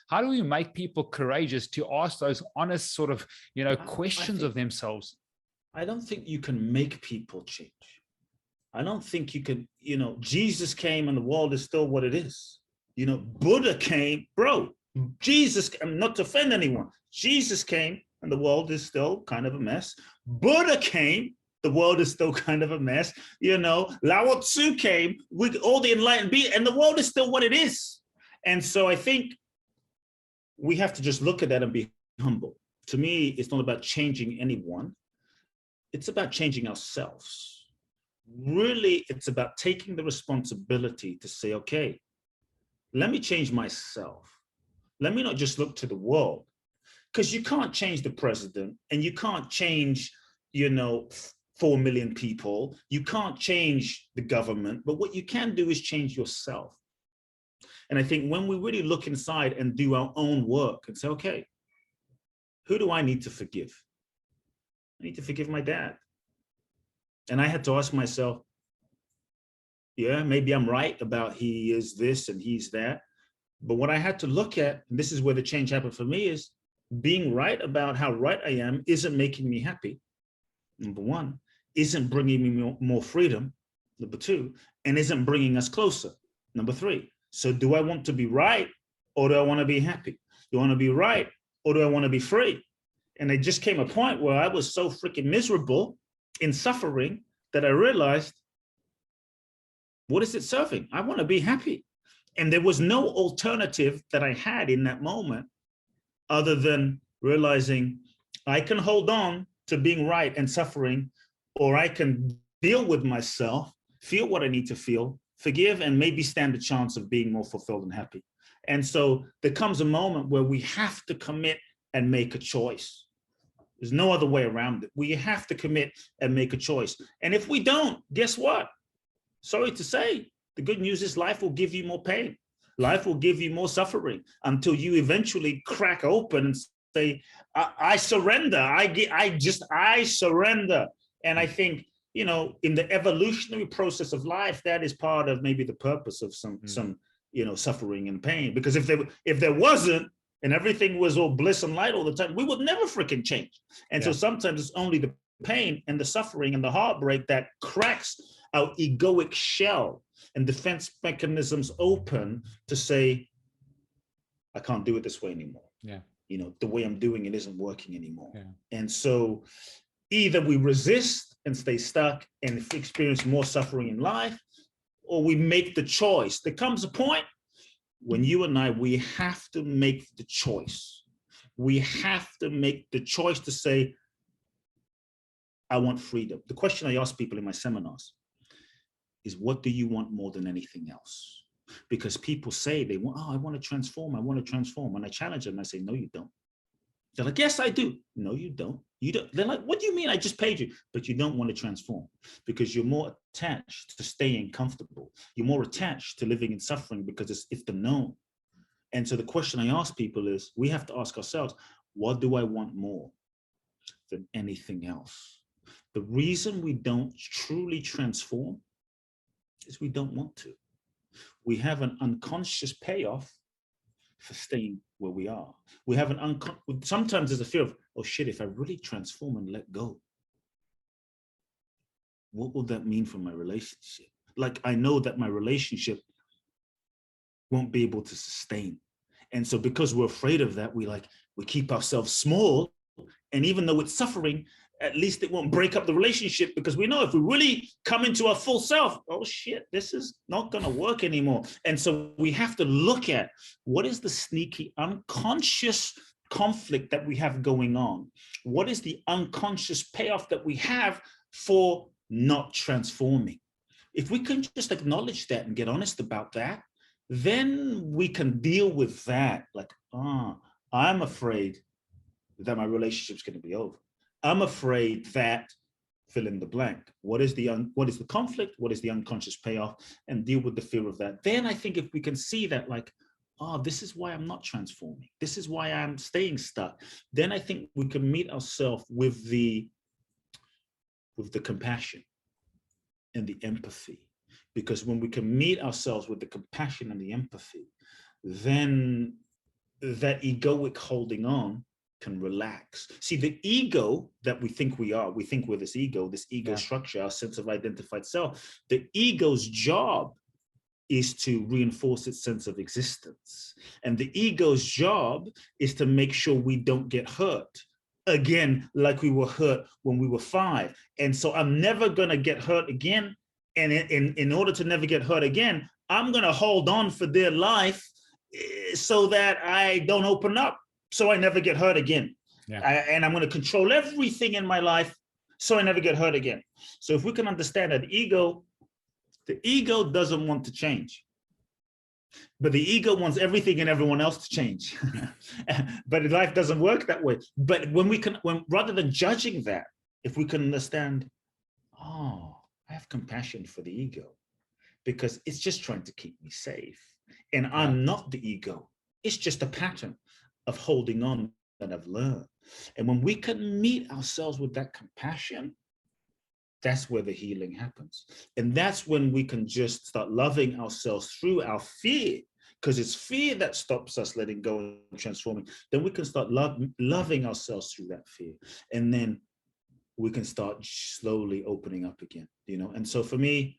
How do we make people courageous to ask those honest sort of, questions of themselves? I don't think you can make people change. I don't think you can, Jesus came and the world is still what it is. Buddha came, bro, Jesus, not to offend anyone, Jesus came and the world is still kind of a mess. Buddha came, the world is still kind of a mess. Lao Tzu came with all the enlightened being, and the world is still what it is. And so I think we have to just look at that and be humble. To me, it's not about changing anyone. It's about changing ourselves. Really, it's about taking the responsibility to say, okay, let me change myself. Let me not just look to the world, because you can't change the president and you can't change, 4 million people. You can't change the government, but what you can do is change yourself. And I think when we really look inside and do our own work and say, okay, who do I need to forgive? I need to forgive my dad. And I had to ask myself, yeah, maybe I'm right about he is this and he's that. But what I had to look at, and this is where the change happened for me, is being right about how right I am isn't making me happy. Number one, isn't bringing me more freedom. Number two, and isn't bringing us closer. Number three. So do I want to be right or do I want to be happy? Do I want to be right or do I want to be free? And it just came a point where I was so freaking miserable in suffering that I realized, what is it serving? I want to be happy. And there was no alternative that I had in that moment other than realizing I can hold on to being right and suffering, or I can deal with myself, feel what I need to feel, forgive, and maybe stand a chance of being more fulfilled and happy. And so there comes a moment where we have to commit and make a choice. There's no other way around it. We have to commit and make a choice. And if we don't, guess what? Sorry to say, the good news is life will give you more pain. Life will give you more suffering until you eventually crack open and say, I surrender. I surrender. And I think, in the evolutionary process of life, that is part of maybe the purpose of some suffering and pain. Because if there wasn't, and everything was all bliss and light all the time, we would never freaking change. And so sometimes it's only the pain and the suffering and the heartbreak that cracks our egoic shell and defense mechanisms open to say, I can't do it this way anymore. Yeah. The way I'm doing it isn't working anymore. Yeah. And so either we resist and stay stuck and experience more suffering in life, or we make the choice. There comes a point when you and I, we have to make the choice. We have to make the choice to say, I want freedom. The question I ask people in my seminars is, what do you want more than anything else? Because people say they want, I want to transform. I want to transform. And I challenge them. I say, no, you don't. They're like, yes, I do. No, you don't. You don't. They're like, what do you mean? I just paid you. But you don't want to transform because you're more attached to staying comfortable. You're more attached to living in suffering because it's the known. And so the question I ask people is, we have to ask ourselves, what do I want more than anything else? The reason we don't truly transform is we don't want to. We have an unconscious payoff for staying where we are. We have sometimes there's a fear of, oh shit, if I really transform and let go, what will that mean for my relationship? Like, I know that my relationship won't be able to sustain. And so because we're afraid of that, we keep ourselves small. And even though it's suffering, at least it won't break up the relationship, because we know if we really come into our full self, oh shit, this is not going to work anymore. And so we have to look at what is the sneaky unconscious conflict that we have going on? What is the unconscious payoff that we have for not transforming? If we can just acknowledge that and get honest about that, then we can deal with that. Like, I'm afraid that my relationship's going to be over. I'm afraid that, fill in the blank. What is the conflict? What is the unconscious payoff? And deal with the fear of that. Then I think if we can see that, like, this is why I'm not transforming. This is why I'm staying stuck. Then I think we can meet ourselves with the compassion and the empathy. Because when we can meet ourselves with the compassion and the empathy, then that egoic holding on can relax. See, the ego that we think we think we're this ego structure, our sense of identified self, the ego's job is to reinforce its sense of existence. And the ego's job is to make sure we don't get hurt again, like we were hurt when we were 5. And so I'm never gonna get hurt again. And in order to never get hurt again, I'm gonna hold on for dear life so that I don't open up, so I never get hurt again. Yeah. And I'm gonna control everything in my life so I never get hurt again. So if we can understand that the ego doesn't want to change, but the ego wants everything and everyone else to change. But life doesn't work that way. But when rather than judging that, if we can understand, oh, I have compassion for the ego because it's just trying to keep me safe. And I'm not the ego. It's just a pattern of holding on that I've learned. And when we can meet ourselves with that compassion, that's where the healing happens. And that's when we can just start loving ourselves through our fear, because it's fear that stops us letting go and transforming. Then we can start loving ourselves through that fear. And then we can start slowly opening up again, you know? And so for me,